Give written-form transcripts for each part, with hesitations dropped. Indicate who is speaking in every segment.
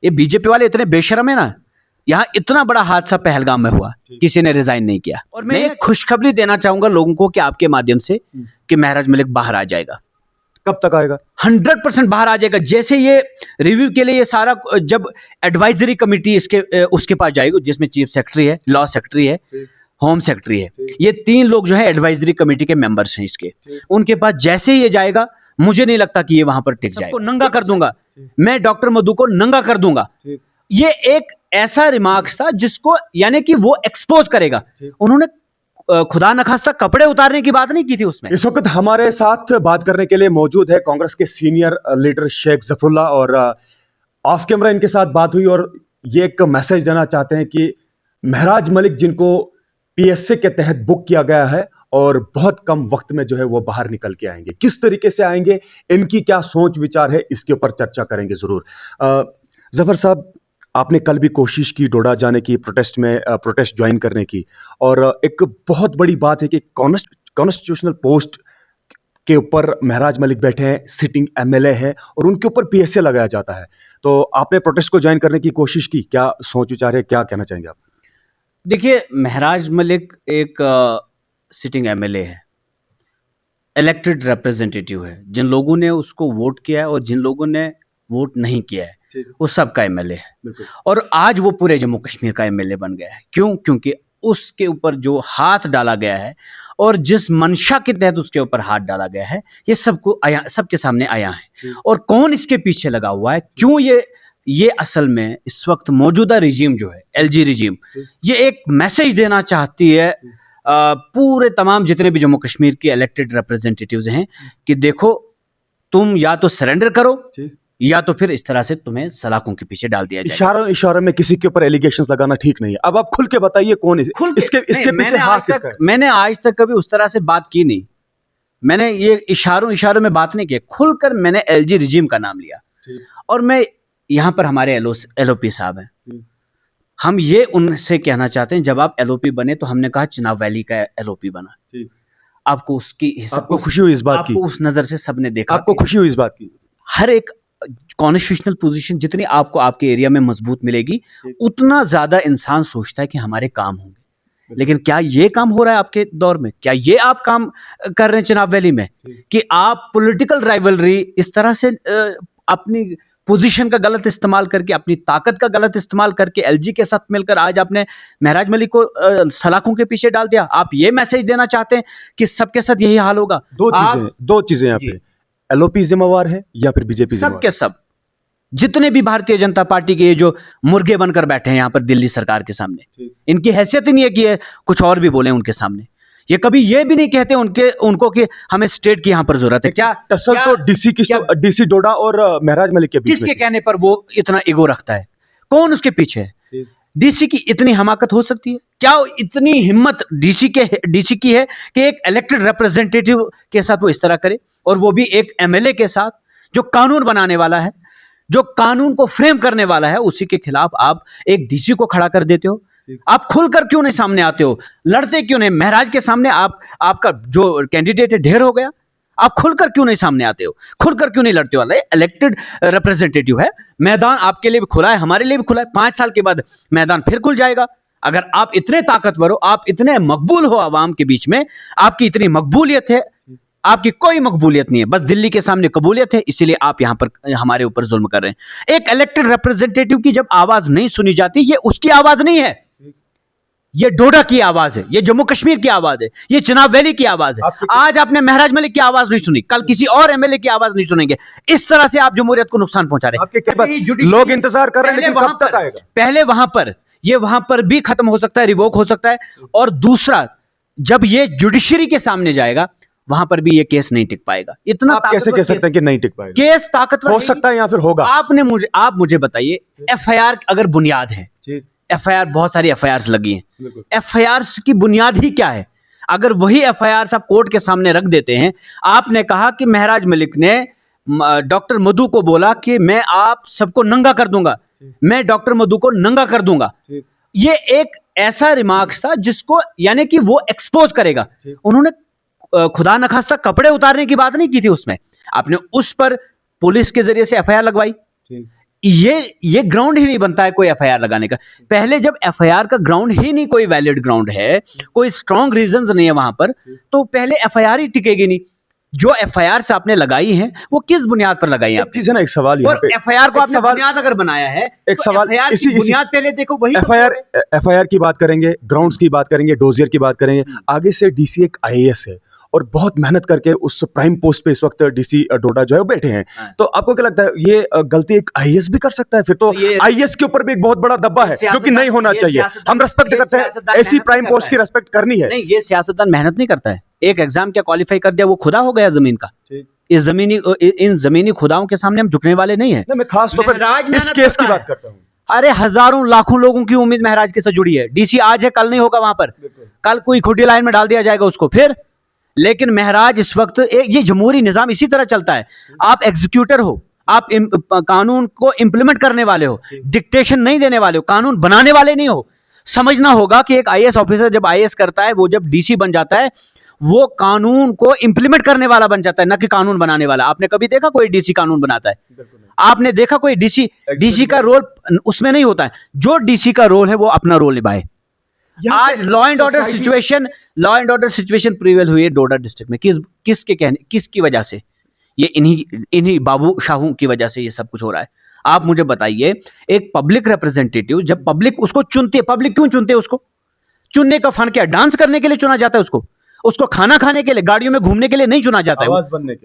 Speaker 1: ये बीजेपी वाले इतने बेशरम है ना, यहाँ इतना बड़ा हादसा पहलगाम में हुआ, किसी ने रिजाइन नहीं किया। और मैं एक खुशखबरी देना चाहूंगा लोगों को कि आपके माध्यम से कि महराज मलिक बाहर आ जाएगा।
Speaker 2: कब तक आएगा?
Speaker 1: 100% बाहर आ जाएगा। जैसे ये रिव्यू के लिए ये सारा, जब एडवाइजरी कमेटी इसके उसके पास जाएगी, जिसमें चीफ सेक्रेटरी है, लॉ सेक्रेटरी है, होम सेक्रेटरी है, ये 3 लोग जो है एडवाइजरी कमेटी के मेंबर्स हैं इसके, उनके पास जैसे ही ये जाएगा, मुझे नहीं लगता कि ये वहां पर टिक जाएगा। नंगा कर दूंगा मैं, डॉक्टर मधु को नंगा कर दूंगा। ये एक ऐसा रिमार्क्स था जिसको, यानी कि वो एक्सपोज करेगा। उन्होंने खुदा न खास्ता कपड़े उतारने की बात नहीं की थी उसमें।
Speaker 2: इस वक्त हमारे साथ बात करने के लिए मौजूद है कांग्रेस के सीनियर लीडर शेख जफरुल्लाह, और ऑफ कैमरा इनके साथ बात हुई और ये एक मैसेज देना चाहते हैं कि महराज मलिक, जिनको पीएसए के तहत बुक किया गया है और बहुत कम वक्त में जो है वो बाहर निकल के आएंगे, किस तरीके से आएंगे, इनकी क्या सोच विचार है, इसके ऊपर चर्चा करेंगे जरूर। जफर साहब, आपने कल भी कोशिश की डोडा जाने की, प्रोटेस्ट ज्वाइन करने की, और एक बहुत बड़ी बात है कि कॉन्स्टिट्यूशनल पोस्ट के ऊपर महराज मलिक बैठे हैं, सिटिंग एमएलए हैं, और उनके ऊपर पीएसए लगाया जाता है। तो आपने प्रोटेस्ट को ज्वाइन करने की कोशिश की, क्या सोच विचार है, क्या कहना चाहेंगे आप?
Speaker 1: देखिए, महराज मलिक एक सिटिंग एमएलए है, इलेक्टेड रिप्रेजेंटेटिव है। जिन लोगों ने उसको वोट किया है और जिन लोगों ने वोट नहीं किया है, वो सबका एमएलए है। और आज वो पूरे जम्मू कश्मीर का एमएलए बन गया है। क्यों? क्योंकि उसके ऊपर जो हाथ डाला गया है और जिस मंशा के तहत उसके ऊपर हाथ डाला गया है, ये सबके सामने आया है। और कौन इसके पीछे लगा हुआ है, क्यों ये असल में इस वक्त मौजूदा रिजीम जो है, एलजी रिजीम, ये एक मैसेज देना चाहती है पूरे तमाम जितने भी जम्मू कश्मीर के इलेक्टेड रिप्रेजेंटेटिव्स हैं कि देखो, तुम या तो सरेंडर करो या तो फिर इस तरह से तुम्हें सलाखों के पीछे डाल दिया जाए।
Speaker 2: इशारों में किसी के ऊपर एलिगेशंस लगाना ठीक नहीं है। अब आप खुल के बताइए कौन इसके पीछे हाथ किसका है?
Speaker 1: मैंने आज तक कभी उस तरह से बात की नहीं। मैंने ये इशारों में बात नहीं की। खुलकर मैंने एलजी रिजीम का नाम लिया। और मैं यहाँ पर हमारे एलओपी साहब हैं, हम ये उनसे कहना चाहते हैं, जब आप एलओपी बने तो हमने कहा चुनाव वैली का एलओपी बना। आपको
Speaker 2: आपको खुशी हुई इस बात की?
Speaker 1: आपको उस नजर से सबने देखा?
Speaker 2: आपको खुशी हुई इस बात की?
Speaker 1: हर एक कॉन्स्टिट्यूशनल पोजीशन जितनी आपको आपके एरिया में मजबूत मिलेगी, उतना ज्यादा इंसान सोचता है कि हमारे काम होंगे। लेकिन क्या ये काम हो रहा है आपके दौर में? क्या ये आप काम कर रहे हैं चुनाव वैली में कि आप पॉलिटिकल राइवलरी इस तरह से अपनी पोजीशन का गलत इस्तेमाल करके, अपनी ताकत का गलत इस्तेमाल करके एलजी के साथ मिलकर आज आपने महराज मलिक को सलाखों के पीछे डाल दिया? आप ये मैसेज देना चाहते हैं कि सबके साथ यही हाल होगा?
Speaker 2: दो चीजें यहाँ पे, एलओपी जिम्मेवार है या फिर बीजेपी?
Speaker 1: सब के सब जितने भी भारतीय जनता पार्टी के जो मुर्गे बनकर बैठे हैं यहाँ पर दिल्ली सरकार के सामने, इनकी हैसियत ही नहीं है कि कुछ और भी बोले उनके सामने। ये कभी ये भी नहीं कहते उनको कि हमें स्टेट की यहाँ पर जरूरत है। क्या
Speaker 2: टसल तो डीसी डोडा और महराज मलिक के बीच में?
Speaker 1: किसके कहने पर वो इतना ईगो रखता है? कौन उसके पीछे है? डीसी की इतनी हमाकत हो सकती है क्या? इतनी हिम्मत डीसी की है कि एक इलेक्टेड रिप्रेजेंटेटिव के साथ वो इस तरह करे, और वो भी एक एमएलए के साथ जो कानून बनाने वाला है, जो कानून को फ्रेम करने वाला है, उसी के खिलाफ आप एक डीसी को खड़ा कर देते हो। आप खुलकर क्यों नहीं सामने आते हो? लड़ते क्यों नहीं? महराज के सामने आपका जो कैंडिडेट है ढेर हो गया, आप खुलकर क्यों नहीं सामने आते हो? खुलकर क्यों नहीं लड़ते हो? इलेक्टेड रिप्रेजेंटेटिव है, मैदान आपके लिए भी खुला है, हमारे लिए भी खुला है। 5 साल के बाद मैदान फिर खुल जाएगा। अगर आप इतने ताकतवर हो, आप इतने मकबूल हो आवाम के बीच में, आपकी इतनी मकबूलियत है, आपकी कोई मकबूलियत नहीं है, बस दिल्ली के सामने कबूलियत है, इसीलिए आप यहां पर हमारे ऊपर जुल्म कर रहे हैं। एक इलेक्टेड रिप्रेजेंटेटिव की जब आवाज नहीं सुनी जाती, ये उसकी आवाज नहीं है, ये डोडा की आवाज है, ये जम्मू कश्मीर की आवाज है, ये चुनाव वैली की आवाज है। आज आपने महराज मलिक की आवाज नहीं सुनी, कल किसी और एमएलए की आवाज नहीं सुनेंगे। इस तरह से आप जमहूरियत को नुकसान पहुंचा रहे हैं।
Speaker 2: लोग इंतजार कर रहे हैं, लेकिन कब तक आएगा?
Speaker 1: पहले वहां पर भी खत्म हो सकता है, रिवोक हो सकता है। और दूसरा, जब ये जुडिशरी के सामने जाएगा, वहां पर भी ये केस नहीं टिक पाएगा। इतना
Speaker 2: आप कैसे कह सकते हैं कि नहीं टिक पाएगा?
Speaker 1: केस ताकतवर
Speaker 2: हो सकता है या फिर होगा?
Speaker 1: आप मुझे बताइए, एफआईआर अगर बुनियाद है, एफआईआर बहुत सारी एफआईआर लगी हैं, एफआईआर की बुनियाद ही क्या है? अगर वही एफआईआर आप कोर्ट के सामने रख देते हैं, आपने कहा कि महराज मलिक ने डॉक्टर मधु को बोला कि मैं आप सबको नंगा कर दूंगा, मैं डॉक्टर मधु को नंगा कर दूंगा। ये एक ऐसा रिमार्क्स था जिसको, यानी कि वो एक्सपोज करेगा। उन्होंने खुदा न खास्ता कपड़े उतारने की बात नहीं की थी उसमें, आपने उस पर पुलिस के जरिए से एफआईआर लगवाई। ये ग्राउंड ही नहीं बनता है कोई एफआईआर लगाने का। पहले जब एफआईआर का ग्राउंड ही नहीं, कोई वैलिड ग्राउंड है, कोई स्ट्रॉन्ग रीजंस नहीं है वहां पर, तो पहले एफआईआर ही टिकेगी नहीं। जो एफआईआर से आपने लगाई है वो किस बुनियाद पर लगाई है?
Speaker 2: एक चीज है ना, एक सवाल यहाँ
Speaker 1: और
Speaker 2: पे,
Speaker 1: एफआईआर को
Speaker 2: एक
Speaker 1: आपने
Speaker 2: सवाल-
Speaker 1: बुनियाद अगर बनाया है,
Speaker 2: एक
Speaker 1: तो
Speaker 2: सवाल
Speaker 1: एफआईआर
Speaker 2: इसी
Speaker 1: की बुनियाद पहले देखो, वही तो
Speaker 2: एफआईआर की बात करेंगे, ग्राउंड्स की बात करेंगे, डोजियर की बात करेंगे। आगे से डीसी एक आईएएस है और बहुत मेहनत करके उस प्राइम पोस्ट पे इस वक्त डीसी डोडा जो है वो बैठे हैं।
Speaker 1: हाँ।
Speaker 2: तो आपको क्या लगता है ये गलती एक आईएएस भी कर सकता है? फिर तो
Speaker 1: ये-
Speaker 2: आईएएस के ऊपर भी एक बहुत बड़ा दब्बा है जो कि नहीं होना
Speaker 1: ये
Speaker 2: चाहिए।
Speaker 1: सियासतदान-
Speaker 2: हम रेस्पेक्ट
Speaker 1: ये
Speaker 2: करते हैं,
Speaker 1: सियासतदान
Speaker 2: ऐसी
Speaker 1: मेहनत
Speaker 2: प्राइम
Speaker 1: करता
Speaker 2: पोस्ट की
Speaker 1: है।
Speaker 2: रेस्पेक्ट करनी है।
Speaker 1: नहीं, ये सियासतदान मेहनत नहीं करता है। एक एग्जाम क्या क्वालिफाई कर दिया, वो खुदा हो गया जमीन का। इन जमीनी खुदाओं के सामने हम झुकने वाले नहीं है।
Speaker 2: मैं खास तौर पर
Speaker 1: महराज
Speaker 2: इस
Speaker 1: मेहनत
Speaker 2: केस
Speaker 1: करता
Speaker 2: की
Speaker 1: है।
Speaker 2: बात करता हूँ।
Speaker 1: अरे हजारों लाखों लोगों की उम्मीद महराज के साथ जुड़ी है। डीसी आज है, कल नहीं होगा वहां पर, कल कोई खुदी लाइन में डाल दिया जाएगा उसको फिर। लेकिन महराज इस वक्त ये जमहूरी निजाम इसी तरह चलता है। आप एग्जीक्यूटर हो, आप कानून को इंप्लीमेंट करने वाले हो, डिक्टेशन नहीं देने वाले हो, कानून बनाने वाले नहीं हो। समझना होगा कि एक आईएएस ऑफिसर जब आईएएस करता है, वो जब डीसी बन जाता है, वो कानून को इंप्लीमेंट करने वाला बन जाता है, न कि कानून बनाने वाला। आपने कभी देखा कोई डीसी कानून बनाता है? आपने देखा कोई डीसी का रोल उसमें नहीं होता है। जो डीसी का रोल है वो अपना रोल निभाए। आज law and order situation prevail हुई है डोडा डिस्ट्रिक्ट में। किसकी वजह से? ये इन्हीं बाबू शाहू की वजह से ये सब कुछ हो रहा है। आप मुझे बताइए, एक पब्लिक रिप्रेजेंटेटिव जब पब्लिक उसको चुनती है, पब्लिक क्यों चुनते है उसको? चुनने का फन क्या? डांस करने के लिए चुना जाता है उसको खाना खाने के लिए, गाड़ियों में घूमने के लिए नहीं चुना जाता है।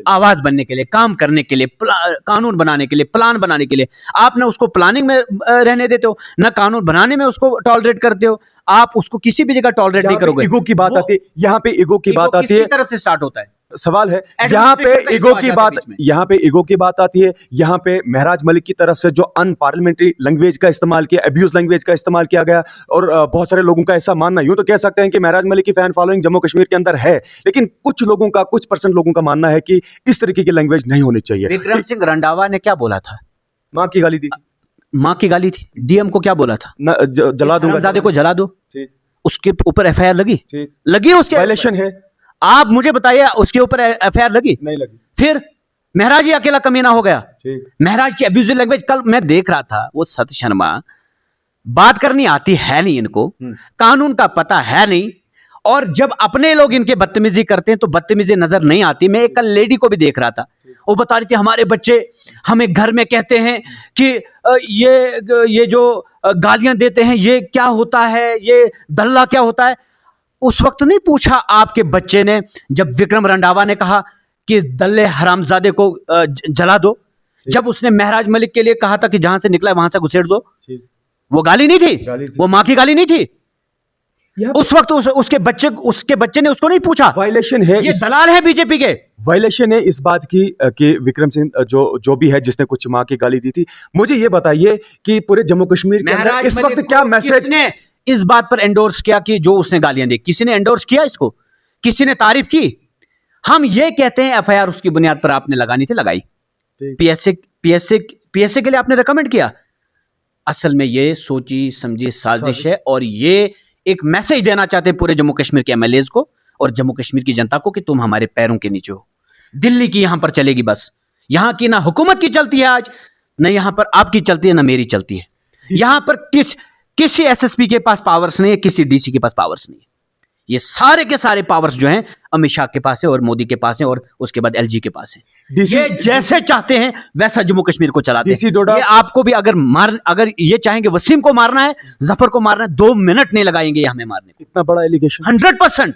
Speaker 1: आवाज बनने के लिए, काम करने के लिए, कानून बनाने के लिए, प्लान बनाने के लिए। आप ना उसको प्लानिंग में रहने देते हो, ना कानून बनाने में उसको टॉलरेट करते हो। आप उसको किसी भी जगह टॉलरेट नहीं करोगे।
Speaker 2: ईगो की बात आती है, यहाँ पे ईगो की बात आती है।
Speaker 1: किसकी तरफ से स्टार्ट होता है?
Speaker 2: सवाल है यहाँ पे ईगो की बात, यहाँ पे ईगो की बात आती है। यहाँ पे महराज मलिक की तरफ से जो अनपार्लियामेंट्री लैंग्वेज का इस्तेमाल किया, अब्यूज लैंग्वेज का इस्तेमाल किया गया, और बहुत सारे लोगों का ऐसा मानना, यूं तो कह सकते हैं कि महराज मलिक की फैन फॉलोइंग जम्मू कश्मीर के अंदर है, लेकिन कुछ परसेंट लोगों का मानना है कि इस तरीके की लैंग्वेज नहीं होनी चाहिए।
Speaker 1: विक्रम सिंह रंधावा ने क्या बोला था?
Speaker 2: माँ की गाली दी थी।
Speaker 1: माँ की गाली थी। डीएम को क्या बोला था?
Speaker 2: जला दूंगा,
Speaker 1: हरामजादे को जला दो। उसके ऊपर एफआईआर लगी उसके
Speaker 2: वायलेशन है।
Speaker 1: आप मुझे बताइए, उसके ऊपर एफआईआर लगी?
Speaker 2: नहीं लगी।
Speaker 1: फिर महराज ही अकेला कमीना हो गया। महराज की अब्यूजिव लैंग्वेज, कल मैं देख रहा था, वो सत शर्मा, बात करनी आती है नहीं इनको, कानून का पता है नहीं, और जब अपने लोग इनके बदतमीजी करते हैं तो बदतमीजी नजर नहीं आती। मैं एक कल लेडी को भी देख रहा था, वो बता रही थी हमारे बच्चे हमें घर में कहते हैं कि ये जो गालियां देते हैं ये क्या होता है, ये दल्ला क्या होता है। उस वक्त नहीं पूछा आपके बच्चे ने, जब विक्रम रंधावा ने कहा कि दल्ले हरामजादे को जला दो, जब उसने महराज मलिक के लिए कहा था कि जहां से निकला वहां से घुसेड़ दो, वो गाली नहीं थी, वो मां की गाली नहीं थी। उस वक्त उसके बच्चे ने उसको नहीं पूछा।
Speaker 2: वायलेशन है,
Speaker 1: ये दलाल है बीजेपी के।
Speaker 2: वायलेशन है इस बात की कि विक्रम सिंह जो भी है जिसने कुछ मां की गाली दी थी। मुझे ये बताइए कि पूरे जम्मू कश्मीर के अंदर इस वक्त क्या मैसेज
Speaker 1: ने इस बात पर एंडोर्स किया कि जो उसने गालियां दी, किसी ने एंडोर्स किया इसको? किसी ने तारीफ की? हम ये कहते हैं एफआईआर उसकी बुनियाद पर आपने लगानी थी, लगाई। पीएसए के लिए आपने रिकमेंड किया। असल में ये सोची समझी साजिश है, और ये एक मैसेज देना चाहते हैं पूरे जम्मू कश्मीर के एमएलएज को और जम्मू कश्मीर की जनता को कि तुम हमारे पैरों के नीचे हो। दिल्ली की यहां पर चलेगी बस, यहां की ना हुकूमत की चलती है आज, न यहां पर आपकी चलती है, ना मेरी चलती है। यहां पर किसी एसएसपी के पास पावर्स नहीं है, किसी डीसी के पास पावर्स नहीं है। ये सारे के सारे पावर्स जो हैं अमित शाह के पास है और मोदी के पास है और उसके बाद एलजी के पास है। ये जैसे चाहते हैं वैसा जम्मू कश्मीर को चलाते हैं। ये आपको भी अगर ये चाहेंगे वसीम को मारना है, जफर को मारना है, 2 मिनट नहीं लगाएंगे हमें मारने को।
Speaker 2: इतना बड़ा एलिगेशन
Speaker 1: 100%।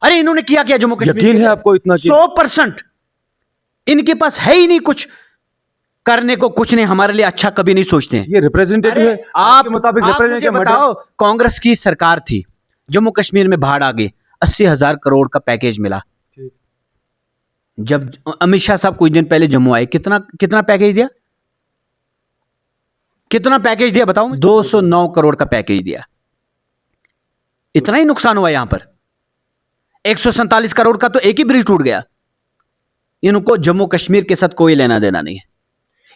Speaker 1: अरे इन्होंने किया क्या जम्मू कश्मीर?
Speaker 2: यकीन है आपको इतना?
Speaker 1: 100%। इनके पास है ही नहीं कुछ करने को, कुछ नहीं, हमारे लिए अच्छा कभी नहीं सोचते हैं।
Speaker 2: ये रिप्रेजेंटेटिव है
Speaker 1: आपके मुताबिक। मुझे बताओ, कांग्रेस की सरकार थी, जम्मू कश्मीर में बाढ़ आ गई, 80,000 करोड़ का पैकेज मिला। जब अमित शाह साहब कुछ दिन पहले जम्मू आए, कितना पैकेज दिया? कितना पैकेज दिया बताओ? 209 करोड़ का पैकेज दिया। इतना ही नुकसान हुआ यहां पर। 147 करोड़ का तो एक ही ब्रिज टूट गया। इनको जम्मू कश्मीर के साथ कोई लेना देना नहीं है।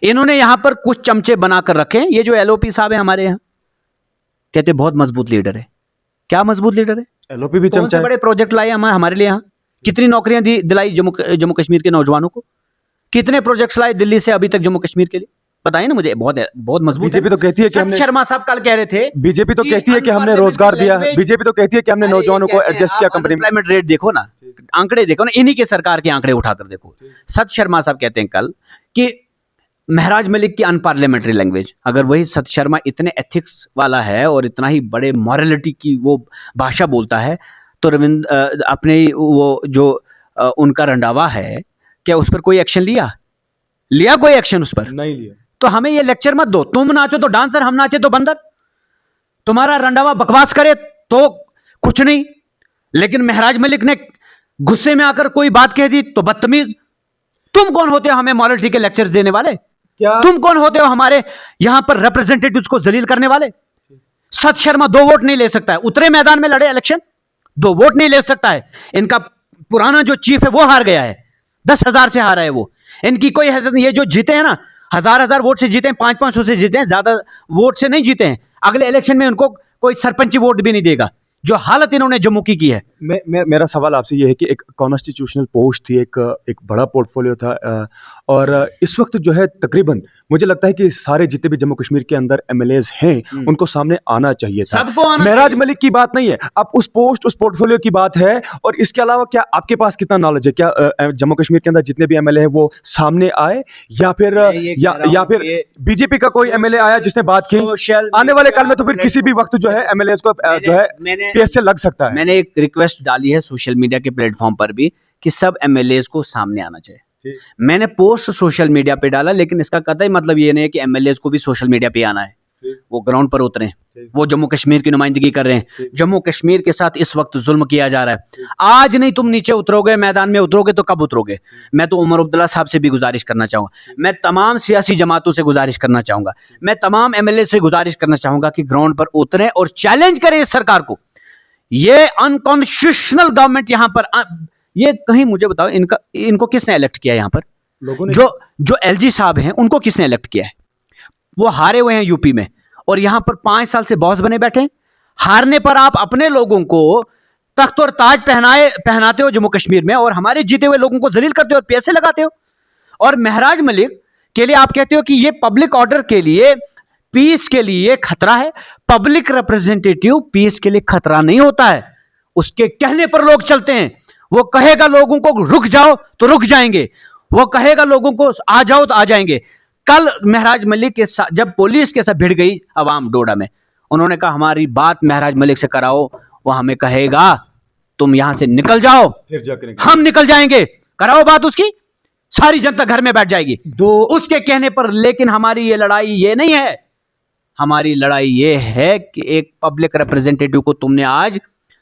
Speaker 1: इन्होंने यहां पर कुछ चमचे बनाकर रखे। ये जो एलओपी साहब है हमारे यहां, कहते बहुत मजबूत लीडर है। क्या मजबूत लीडर है?
Speaker 2: एलओपी भी चमचा है।
Speaker 1: बड़े प्रोजेक्ट लाए हमारे लिए यहां। कितनी नौकरियां दिलाई जम्मू कश्मीर के नौजवानों को? कितने प्रोजेक्ट्स लाए दिल्ली से अभी तक जम्मू कश्मीर के लिए? पता है ना मुझे, बहुत बहुत मजबूत है।
Speaker 2: बीजेपी तो कहती है कि
Speaker 1: सत
Speaker 2: हमने
Speaker 1: शर्मा साहब कल कह रहे थे,
Speaker 2: बीजेपी तो कहती है कि हमने रोजगार दिया, बीजेपी तो कहती है कि हमने नौजवानों को एडजस्ट किया कंपनी में।
Speaker 1: अनएम्प्लॉयमेंट रेट देखो ना, आंकड़े देखो ना, इन्हीं के सरकार के आंकड़े उठाकर देखो। सत शर्मा साहब कहते हैं कल कि महराज मलिक की अनपार्लियामेंट्री लैंग्वेज, अगर वही सत शर्मा इतने एथिक्स वाला है और इतना ही बड़े मॉरलिटी की वो भाषा बोलता है, तो रविंद्र अपने वो जो उनका रंडावा है, क्या उस पर कोई एक्शन लिया कोई एक्शन उस पर?
Speaker 2: नहीं लिया।
Speaker 1: तो हमें ये लेक्चर मत दो, तुम नाचो तो डांसर, हम नाचे तो बंदर। तुम्हारा रंडावा बकवास करे तो कुछ नहीं, लेकिन महराज मलिक ने गुस्से में आकर कोई बात कह दी तो बदतमीज। तुम कौन होते हो हमें मॉरलिटी के लेक्चर्स देने वाले?
Speaker 2: क्या
Speaker 1: तुम कौन होते हो हमारे यहां पर रिप्रेजेंटेटिव्स को जलील करने वाले? सत शर्मा 2 वोट नहीं ले सकता है, उतरे मैदान में लड़े इलेक्शन, 2 वोट नहीं ले सकता है। इनका पुराना जो चीफ है वो हार गया है, 10,000 से हारा है वो। इनकी कोई हैसियत नहीं। ये जो जीते हैं ना, 1000 वोट से जीते हैं, 500 से जीते हैं, ज्यादा वोट से नहीं जीते हैं। अगले इलेक्शन में उनको कोई सरपंची वोट भी नहीं देगा। जो हालत इन्होंने जम्मू की है।
Speaker 2: मेरा सवाल आपसे ये है कि एक कॉन्स्टिट्यूशनल पोस्ट थी, एक बड़ा पोर्टफोलियो था, और इस वक्त जो है तकरीबन मुझे लगता है कि सारे जितने भी जम्मू कश्मीर के अंदर एमएलएज हैं उनको सामने आना चाहिए था।
Speaker 1: सबको आना
Speaker 2: महराज मलिक की बात नहीं है, अब उस पोर्टफोलियो की बात है। और इसके अलावा क्या आपके पास कितना नॉलेज है, क्या जम्मू कश्मीर के अंदर जितने भी एमएलए हैं वो सामने आए, या फिर या फिर बीजेपी का कोई एमएलए आया जिसने बात की? आने वाले काल में तो फिर किसी भी वक्त जो है एमएलएज को जो है पेश से लग सकता है।
Speaker 1: मैंने एक रिक्वेस्ट डाली है सोशल मीडिया के प्लेटफॉर्म पर भी कि सब एमएलएज को सामने आना चाहिए। मैंने पोस्ट सोशल मीडिया पे डाला, लेकिन इसका कतई मतलब ये नहीं है कि एमएलएज को भी सोशल मीडिया पे आना है। वो ग्राउंड पर उतरे, वो जम्मू कश्मीर की नुमाइंदगी कर रहे हैं। जम्मू कश्मीर के साथ इस वक्त जुल्म किया जा रहा है। आज नहीं तुम नीचे उतरोगे, मैदान में उतरोगे तो कब उतरोगे? मैं तो उमर अब्दुल्ला साहब से भी गुजारिश करना चाहूंगा, मैं तमाम सियासी जमातों से गुजारिश करना चाहूंगा, मैं तमाम एमएलए से गुजारिश करना चाहूंगा कि ग्राउंड पर उतरें और चैलेंज करें इस सरकार को। ये अनकॉन्स्टिट्यूशनल गवर्नमेंट यहां पर ये कहीं मुझे बताओ, इनको किसने इलेक्ट किया यहां पर?
Speaker 2: लोगों ने।
Speaker 1: जो एलजी साहब हैं उनको किसने इलेक्ट किया है? वो हारे हुए हैं यूपी में, और यहां पर 5 साल से बॉस बने बैठे हैं। हारने पर आप अपने लोगों को तख्त और ताज पहनाते हो जम्मू कश्मीर में, और हमारे जीते हुए लोगों को जलील करते हो और पैसे लगाते हो। और महराज मलिक के लिए आप कहते हो कि ये पब्लिक ऑर्डर के लिए, पीस के लिए खतरा है। पब्लिक रिप्रेजेंटेटिव पीस के लिए खतरा नहीं होता है, उसके कहने पर लोग चलते हैं। वो कहेगा लोगों को रुक जाओ तो रुक जाएंगे, वो कहेगा लोगों को आ जाओ तो आ जाएंगे। कल महराज मलिक के साथ जब पुलिस के साथ भिड़ गई अवाम डोडा में, उन्होंने कहा हमारी बात महराज मलिक से कराओ, वो हमें कहेगा तुम यहां से निकल जाओ,
Speaker 2: फिर जाकर
Speaker 1: हम निकल जाएंगे। कराओ बात उसकी, सारी जनता घर में बैठ जाएगी उसके कहने पर। लेकिन हमारी ये लड़ाई ये नहीं है, हमारी लड़ाई ये है कि एक पब्लिक रिप्रेजेंटेटिव को तुमने आज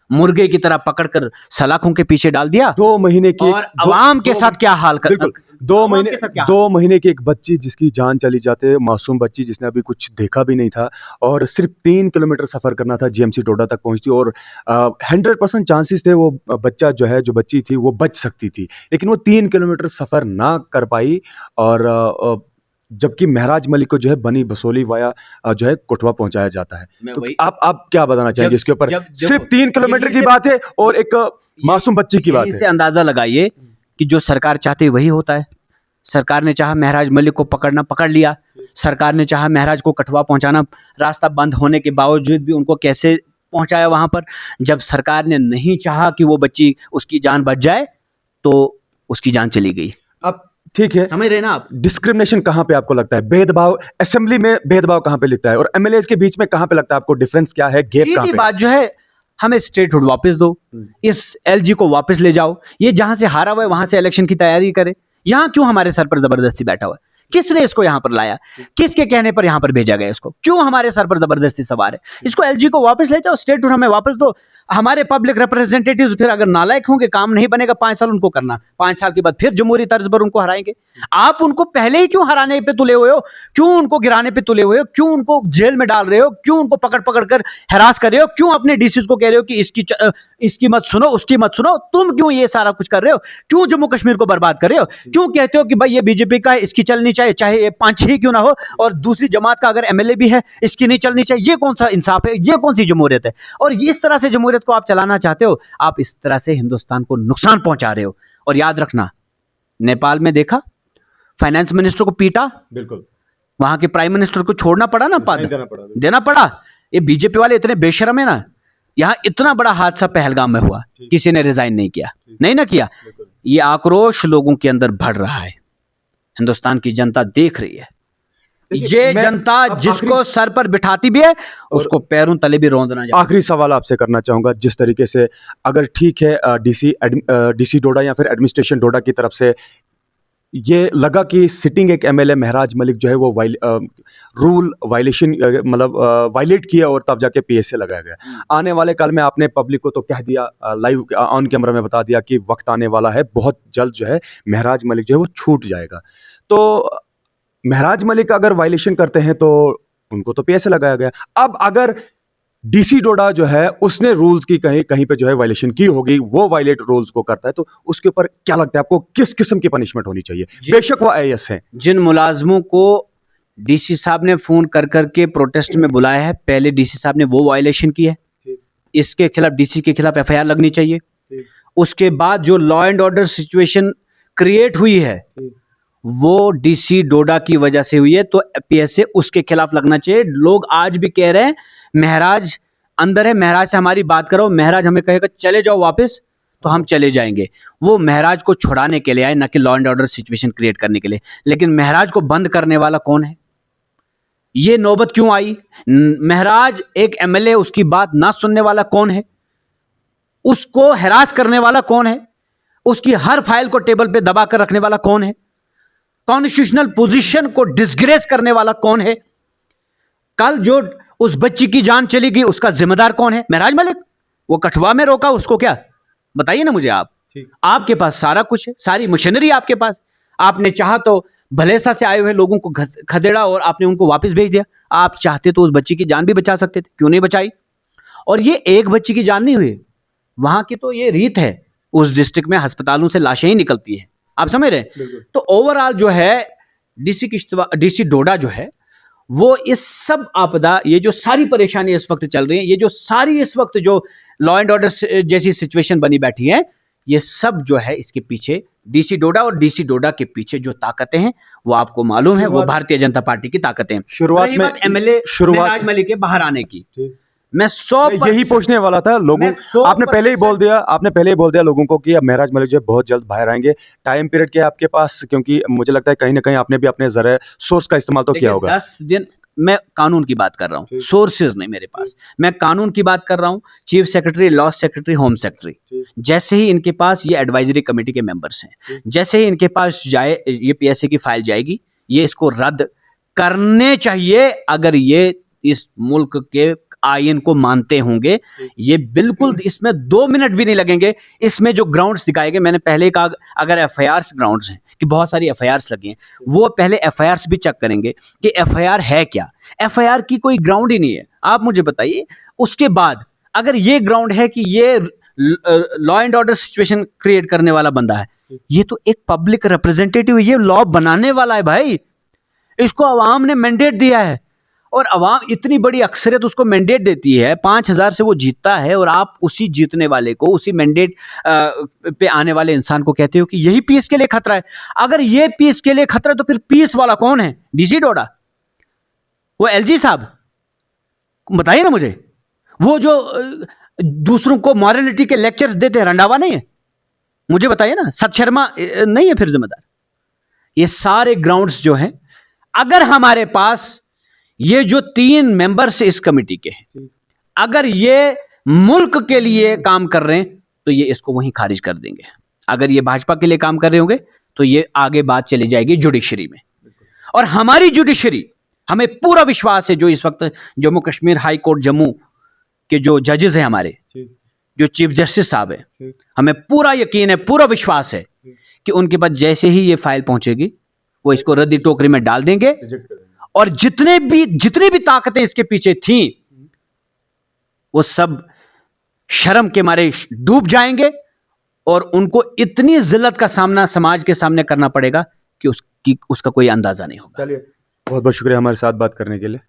Speaker 1: मुर्गे की तरह पकड़कर सलाखों के पीछे डाल दिया।
Speaker 2: 2 महीने की,
Speaker 1: और अवाम के साथ क्या हाल कर,
Speaker 2: बिल्कुल 2 महीने की एक बच्ची जिसकी जान चली जाते, मासूम बच्ची जिसने अभी कुछ देखा भी नहीं था, और सिर्फ 3 किलोमीटर सफर करना था जीएमसी डोडा तक पहुंचती, और 100% चांसेस थे वो बच्चा जो बच्ची थी वो बच सकती थी, लेकिन वो 3 किलोमीटर सफर ना कर पाई। और जबकि महराज मलिक को जो है बनी बसोली वाया जो है कोटवा पहुंचाया जाता है। तो आप क्या बताना चाहेंगे इसके ऊपर? सिर्फ 3 किलोमीटर की बात है और एक मासूम बच्ची की बात है।
Speaker 1: इससे अंदाजा लगाइए कि जो सरकार चाहती वही होता है। सरकार ने चाहा महराज मलिक को पकड़ना, पकड़ लिया। सरकार ने चाहा महराज को कठुआ पहुंचाना, रास्ता बंद होने के बावजूद भी उनको कैसे पहुंचाया वहां पर। जब सरकार ने नहीं चाहा कि वो बच्ची, उसकी जान बच जाए, तो उसकी जान चली गई।
Speaker 2: अब ठीक है,
Speaker 1: समझ रहे ना आप?
Speaker 2: डिस्क्रिमिनेशन कहां पे आपको लगता है? भेदभाव असेंबली में भेदभाव कहां पे लिखता है, और एमएलए के बीच में कहां पे लगता है आपको डिफरेंस क्या है, गैप कहां पे?
Speaker 1: बात जो है, हमें स्टेटहुड वापस दो, इस एलजी को वापस ले जाओ। ये जहां से हारा हुआ है वहां से इलेक्शन की तैयारी करे। यहां क्यों हमारे सर पर जबरदस्ती बैठा हुआ है? किसने इसको यहां पर लाया? किसके कहने पर यहां पर भेजा गया? इसको क्यों हमारे सर पर जबरदस्ती सवार है? इसको एलजी को वापस ले जाओ, स्टेटहुड हमें वापस दो। हमारे पब्लिक रिप्रेजेंटेटिव्स फिर अगर नालायक होंगे, काम नहीं बनेगा, 5 साल उनको करना, 5 साल के बाद फिर जमहूरी तर्ज पर उनको हराएंगे। आप उनको पहले ही क्यों हराने पे तुले हुए हो? क्यों उनको गिराने पे तुले हुए हो? क्यों उनको जेल में डाल रहे हो? क्यों उनको पकड़ पकड़ कर हैरास कर रहे हो? क्यों अपने डीसीज को कह रहे हो कि इसकी मत सुनो, उसकी मत सुनो? तुम क्यों ये सारा कुछ कर रहे हो? क्यों जम्मू कश्मीर को बर्बाद कर रहे हो? क्यों कहते हो कि भाई ये बीजेपी का है, इसकी चलनी चाहिए, चाहे ये 5 ही क्यों ना हो, और दूसरी जमात का अगर एमएलए भी है इसकी नहीं चलनी चाहिए? ये कौन सा इंसाफ है? ये कौन सी जमहूरियत है? और इस तरह से जमहूरियत को आप चलाना चाहते हो, आप इस तरह से हिंदुस्तान को नुकसान पहुंचा रहे हो। और याद रखना, नेपाल में देखा, फाइनेंस मिनिस्टर को पीटा,
Speaker 2: बिल्कुल
Speaker 1: वहां के प्राइम मिनिस्टर को छोड़ना पड़ा ना पद,
Speaker 2: देना पड़ा।
Speaker 1: देना पड़ा। ये बीजेपी वाले इतने बेशरम है ना, यहाँ इतना बड़ा हादसा पहलगाम में हुआ, किसी ने रिजाइन नहीं किया, नहीं ना किया। ये आक्रोश लोगों के अंदर बढ़ रहा है, हिंदुस्तान की जनता देख रही है। ये जनता जिसको सर पर बिठाती भी है उसको पैरों तले भी रौंदना चाहिए।
Speaker 2: आखिरी सवाल आपसे करना चाहूंगा, जिस तरीके से अगर ठीक है डीसी डोडा या फिर एडमिनिस्ट्रेशन डोडा की तरफ से ये लगा कि सिटिंग एक एमएलए महराज मलिक जो है वो रूल वायलेशन मतलब वायलेट किया और तब जाके पीएसए लगाया गया। आने वाले काल में आपने पब्लिक को तो कह दिया, लाइव ऑन कैमरा में बता दिया कि वक्त आने वाला है, बहुत जल्द जो है महराज मलिक जो है वो छूट जाएगा। तो महराज मलिक अगर वायलेशन करते हैं तो उनको तो पीएसए लगाया गया। अब अगर डीसी डोडा जो है उसने रूल्स की कहीं कहीं पे जो है वायलेशन की होगी, वो वायलेट रूल्स को करता है, तो उसके ऊपर क्या लगता है आपको, किस किस्म की पनिशमेंट होनी चाहिए? बेशक वो आईएएस है।
Speaker 1: जिन मुलाजमों को डीसी साहब ने फोन कर करके प्रोटेस्ट में बुलाया है, पहले डीसी साहब ने वो वायलेशन की है, इसके खिलाफ डीसी के खिलाफ एफआईआर लगनी चाहिए। उसके बाद जो law and order situation create हुई है वो डीसी डोडा की वजह से हुई है, तो पीएसए उसके खिलाफ लगना चाहिए। लोग आज भी कह रहे हैं महराज अंदर है, महराज से हमारी बात करो, महराज हमें कहेगा चले जाओ वापस तो हम चले जाएंगे। वो महराज को छुड़ाने के लिए आए, न कि law and order situation create करने के लिए। लेकिन महराज को बंद करने वाला कौन है? ये नौबत क्यों आई? महराज एक एमएलए, उसकी बात ना सुनने वाला कौन है? उसको हैरास करने वाला कौन है? उसकी हर फाइल को टेबल पे दबा कर रखने वाला कौन है? कॉन्स्टिट्यूशनल पोजीशन को डिसग्रेस करने वाला कौन है? कल जो उस बच्ची की जान चली गई उसका जिम्मेदार कौन है? महराज मलिक। वो कठुआ में रोका, उसको क्या? बताइए ना मुझे आप। आपके पास सारा कुछ है, सारी मशीनरी आपके पास। आपने चाहा तो भलेसा से आए हुए लोगों को खदेड़ा और आपने उनको वापस भेज दिया। आप चाहते तो उस बच्ची की जान भी बचा सकते थे, क्यों नहीं बचाई? और ये एक बच्ची की जान नहीं हुई, वहां की तो ये रीत है, उस डिस्ट्रिक्ट में अस्पतालों से लाशें ही निकलती है। आप समझ रहे हैं? तो ओवरऑल जो है डीसी डोडा जो है वो इस सब आपदा, ये जो सारी परेशानी इस वक्त चल रही है, ये जो सारी इस वक्त जो लॉ एंड ऑर्डर जैसी सिचुएशन बनी बैठी है, ये सब जो है इसके पीछे डीसी डोडा, और डीसी डोडा के पीछे जो ताकतें हैं वो आपको मालूम है, वो भारतीय जनता पार्टी की ताकतें हैं।
Speaker 2: शुरुआत में
Speaker 1: एमएलए महराज मलिक के बाहर आने की, मैं
Speaker 2: यही पूछने वाला था लोगों, आपने पहले ही बोल दिया लोगों को कि अब महराज मलिक जो बहुत जल्द बाहर आएंगे। टाइम पीरियड क्या है आपके पास? क्योंकि मुझे लगता है कहीं ना कहीं आपने भी अपने जरिए सोर्स का इस्तेमाल तो किया होगा।
Speaker 1: 10 दिन, मैं कानून की बात कर रहा हूँ, सोर्सेज नहीं मेरे पास, मैं कानून की बात कर रहा हूँ। Chief secretary, law secretary, home secretary, जैसे ही इनके पास ये एडवाइजरी कमेटी के मेंबर्स हैं, जैसे ही इनके पास जाए ये पीएसए की फाइल जाएगी, ये इसको रद्द करने चाहिए। अगर ये इस मुल्क के आईन को मानते होंगे, ये बिल्कुल, इसमें 2 मिनट भी नहीं लगेंगे। इसमें जो ग्राउंड्स दिखाए गए, मैंने पहले कहा अगर एफआईआर्स ग्राउंड्स हैं कि बहुत सारी एफआईआर्स लगी हैं, वो पहले एफआईआर्स भी चेक करेंगे कि एफआईआर है क्या। एफआईआर की कोई ग्राउंड ही नहीं है, आप मुझे बताइए। उसके बाद अगर ये ग्राउंड है कि ये law and order situation create करने वाला बंदा है, ये तो एक पब्लिक रिप्रेजेंटेटिव, ये लॉ बनाने वाला है भाई, इसको अवाम ने मैंडेट दिया है, और अवाम इतनी बड़ी अक्सरियत उसको मैंडेट देती है, 5000 से वो जीतता है, और आप उसी जीतने वाले को, उसी मैंडेट पे आने वाले इंसान को कहते हो कि यही पीस के लिए खतरा है। अगर ये पीस के लिए खतरा है तो फिर पीस वाला कौन है? डीसी डोडा, वो एलजी साहब, बताइए ना मुझे। वो जो दूसरों को मॉरलिटी के लेक्चर्स देते हैं, रंडावा नहीं है? मुझे बताइए ना, सत शर्मा नहीं है फिर जिम्मेदार? ये सारे ग्राउंड्स जो हैं, अगर हमारे पास ये जो 3 मेंबर्स इस कमेटी के हैं, अगर ये मुल्क के लिए काम कर रहे हैं तो ये इसको वहीं खारिज कर देंगे। अगर ये भाजपा के लिए काम कर रहे होंगे तो ये आगे बात चली जाएगी जुडिशरी में, और हमारी जुडिशरी, हमें पूरा विश्वास है, जो इस वक्त जम्मू कश्मीर हाई कोर्ट जम्मू के जो जजेस हैं हमारे, जो चीफ जस्टिस साहब है, हमें पूरा यकीन है, पूरा विश्वास है कि उनके पास जैसे ही ये फाइल पहुंचेगी वो इसको रद्दी टोकरी में डाल देंगे, और जितनी भी ताकतें इसके पीछे थीं वो सब शर्म के मारे डूब जाएंगे, और उनको इतनी जिल्लत का सामना समाज के सामने करना पड़ेगा कि उसका कोई अंदाजा नहीं होगा।
Speaker 2: चलिए, बहुत बहुत शुक्रिया हमारे साथ बात करने के लिए।